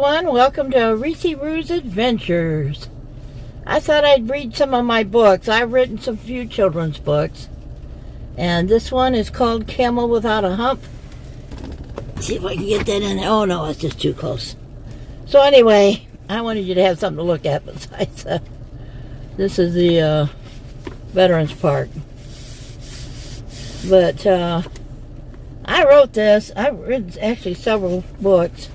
everyone, welcome to Reese Roo's Adventures. I thought I'd read some of my books. I've written some few children's books, and this one is called Camel Without a Hump. Let's see if I can get that in there. Oh no, it's just too close. So anyway, I wanted you to have something to look at besides this is the Veterans Park. But I wrote this. I've written actually several books.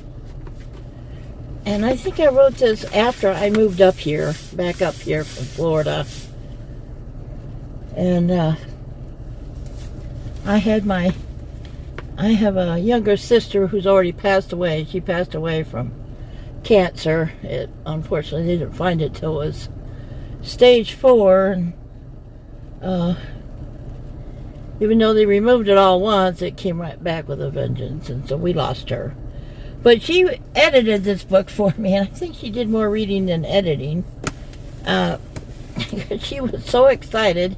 And I think I wrote this after I moved up here, back up here from Florida. And I have a younger sister who's already passed away. She passed away from cancer. Unfortunately, they didn't find it till it was stage 4. And even though they removed it all once, it came right back with a vengeance. And so we lost her. But she edited this book for me, and I think she did more reading than editing. She was so excited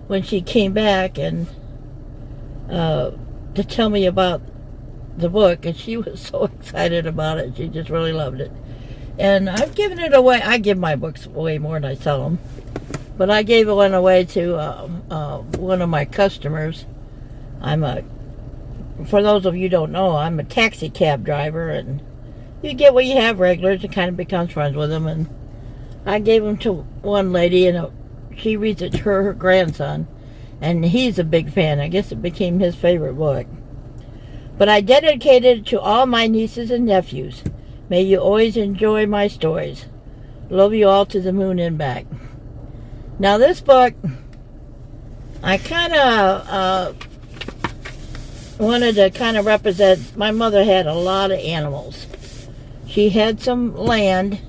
when she came back and to tell me about the book, and she was so excited about it. She just really loved it. And I've given it away. I give my books away more than I sell them. But I gave one away to one of my customers. For those of you who don't know, I'm a taxi cab driver, and you get what you have regulars and kind of becomes friends with them. And I gave them to one lady, and she reads it to her grandson, and he's a big fan. I guess it became his favorite book. But I dedicated it to all my nieces and nephews. May you always enjoy my stories. Love you all to the moon and back. Now this book, I kind of wanted to kind of represent. My mother had a lot of animals. She had some land,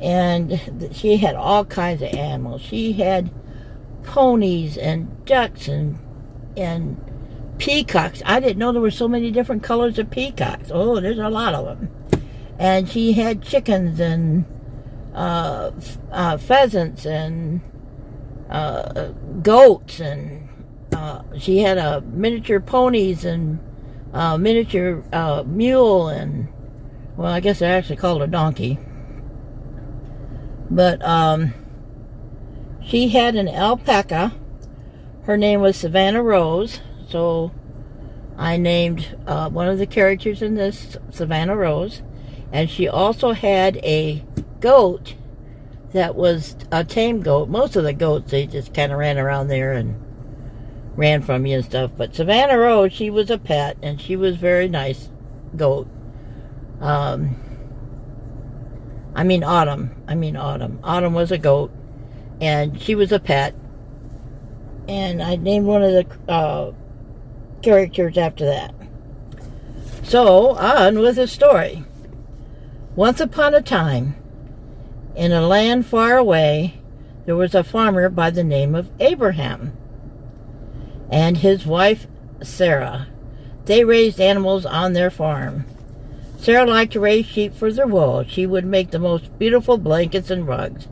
and she had all kinds of animals. She had ponies and ducks and peacocks. I didn't know there were so many different colors of peacocks. Oh, there's a lot of them. And she had chickens and pheasants and goats, and she had miniature ponies and miniature mule, and well, I guess they're actually called a donkey. But she had an alpaca. Her name was Savannah Rose, so I named one of the characters in this Savannah Rose. And she also had a goat that was a tame goat. Most of the goats, they just kind of ran around there and ran from you and stuff. But Savannah Rose, she was a pet, and she was very nice goat. Autumn. Autumn was a goat, and she was a pet. And I named one of the characters after that. So, on with the story. Once upon a time, in a land far away, there was a farmer by the name of Abraham and his wife Sarah. They raised animals on their farm. Sarah liked to raise sheep for their wool. She would make the most beautiful blankets and rugs.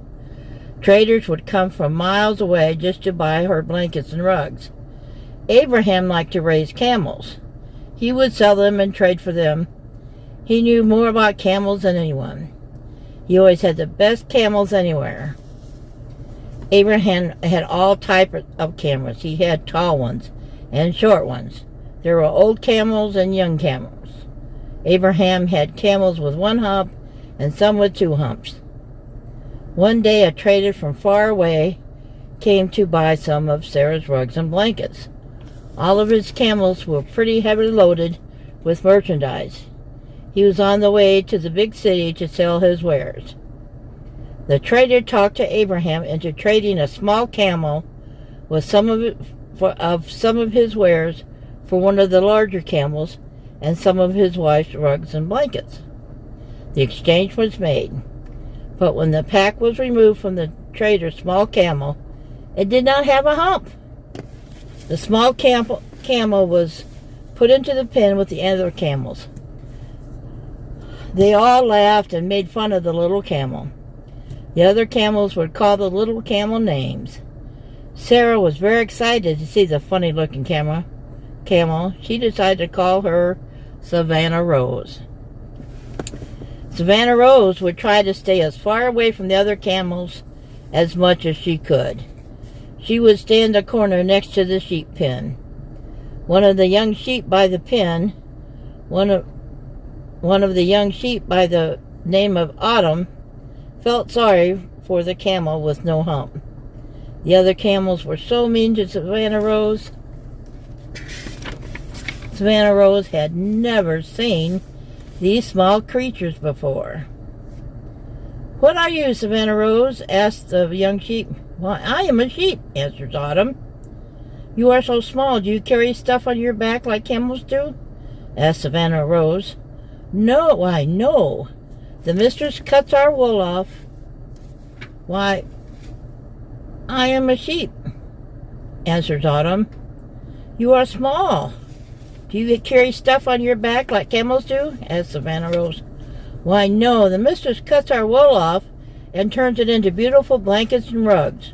Traders would come from miles away just to buy her blankets and rugs. Abraham liked to raise camels. He would sell them and trade for them. He knew more about camels than anyone. He always had the best camels anywhere. Abraham had all types of camels. He had tall ones and short ones. There were old camels and young camels. Abraham had camels with one hump and some with 2 humps. One day a trader from far away came to buy some of Sarah's rugs and blankets. All of his camels were pretty heavily loaded with merchandise. He was on the way to the big city to sell his wares. The trader talked to Abraham into trading a small camel with some of his wares for one of the larger camels and some of his wife's rugs and blankets. The exchange was made, but when the pack was removed from the trader's small camel, it did not have a hump. The small camel was put into the pen with the other camels. They all laughed and made fun of the little camel. The other camels would call the little camel names. Sarah was very excited to see the funny-looking camel. She decided to call her Savannah Rose. Savannah Rose would try to stay as far away from the other camels as much as she could. She would stay in the corner next to the sheep pen. One of the young sheep by the pen, one of the young sheep by the name of Autumn, felt sorry for the camel with no hump. The other camels were so mean to Savannah Rose. Savannah Rose had never seen these small creatures before. "What are you, Savannah Rose?" asked the young sheep. "Why, I am a sheep," answers Autumn. "You are so small. Do you carry stuff on your back like camels do?" asked Savannah Rose. "No, why, no. The mistress cuts our wool off." "Why, I am a sheep," answers Autumn. "You are small. Do you carry stuff on your back like camels do?" asked Savannah Rose. "Why, no. The mistress cuts our wool off and turns it into beautiful blankets and rugs.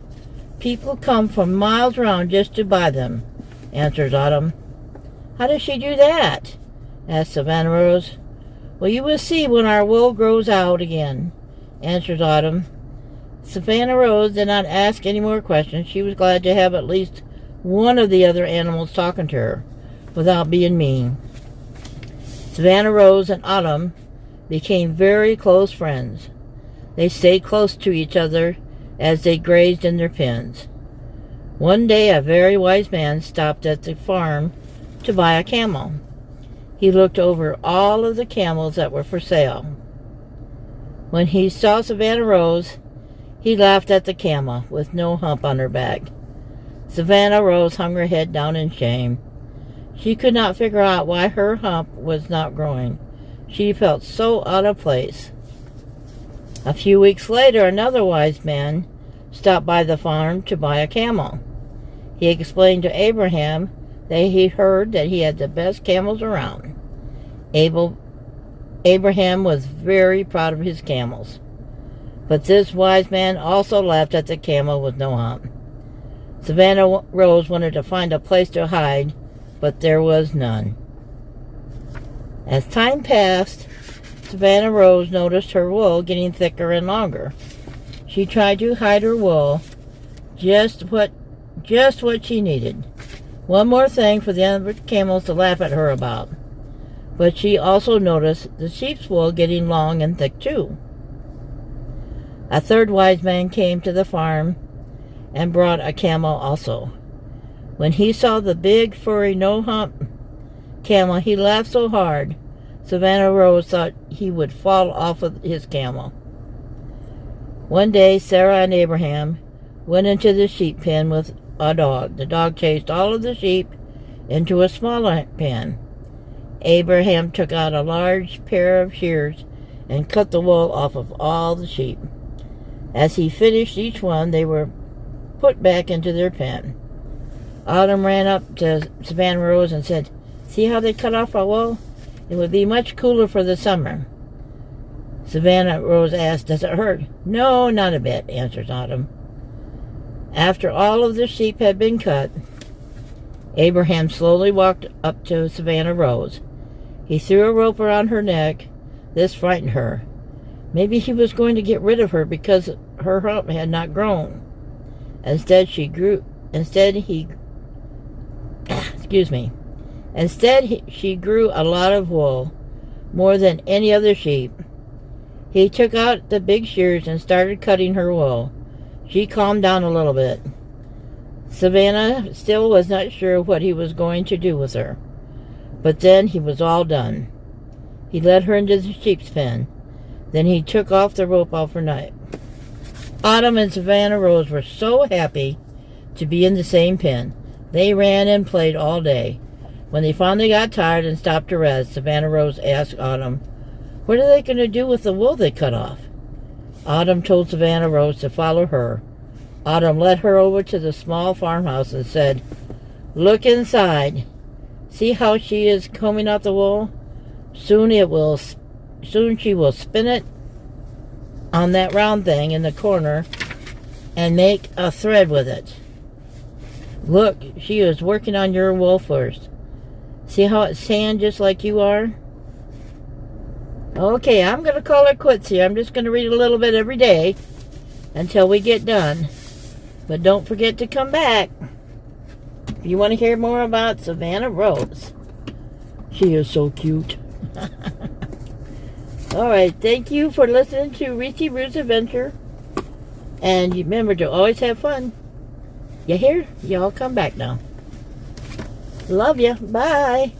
People come from miles around just to buy them," answers Autumn. "How does she do that?" asked Savannah Rose. "Well, you will see when our wool grows out again," answers Autumn. Savannah Rose did not ask any more questions. She was glad to have at least one of the other animals talking to her without being mean. Savannah Rose and Autumn became very close friends. They stayed close to each other as they grazed in their pens. One day a very wise man stopped at the farm to buy a camel. He looked over all of the camels that were for sale. When he saw Savannah Rose, he laughed at the camel with no hump on her back. Savannah Rose hung her head down in shame. She could not figure out why her hump was not growing. She felt so out of place. A few weeks later, another wise man stopped by the farm to buy a camel. He explained to Abraham that he heard that he had the best camels around. Abraham was very proud of his camels. But this wise man also laughed at the camel with no hump. Savannah Rose wanted to find a place to hide, but there was none. As time passed, Savannah Rose noticed her wool getting thicker and longer. She tried to hide her wool, just what she needed. One more thing for the other camels to laugh at her about. But she also noticed the sheep's wool getting long and thick too. A third wise man came to the farm and brought a camel also. When he saw the big, furry, no-hump camel, he laughed so hard, Savannah Rose thought he would fall off of his camel. One day, Sarah and Abraham went into the sheep pen with a dog. The dog chased all of the sheep into a smaller pen. Abraham took out a large pair of shears and cut the wool off of all the sheep. As he finished each one, they were put back into their pen. Autumn ran up to Savannah Rose and said, "See how they cut off our wool? It would be much cooler for the summer." Savannah Rose asked, "Does it hurt?" "No, not a bit," answers Autumn. After all of the sheep had been cut, Abraham slowly walked up to Savannah Rose. He threw a rope around her neck. This frightened her. Maybe he was going to get rid of her because her hump had not grown. Instead, she grew a lot of wool, more than any other sheep. He took out the big shears and started cutting her wool. She calmed down a little bit. Savannah still was not sure what he was going to do with her. But then he was all done. He led her into the sheep's pen. Then he took off the rope off her neck. Autumn and Savannah Rose were so happy to be in the same pen. They ran and played all day. When they finally got tired and stopped to rest, Savannah Rose asked Autumn, "What are they going to do with the wool they cut off?" Autumn told Savannah Rose to follow her. Autumn led her over to the small farmhouse and said, "Look inside. See how she is combing out the wool? Soon she will spin it on that round thing in the corner and make a thread with it. Look, she is working on your wool first. See how it's tan just like you are?" Okay, I'm going to call it quits here. I'm just going to read a little bit every day until we get done. But don't forget to come back if you want to hear more about Savannah Rose. She is so cute. Alright, thank you for listening to Reese Rue's Adventure. And remember to always have fun. You hear? Y'all come back now. Love you. Bye.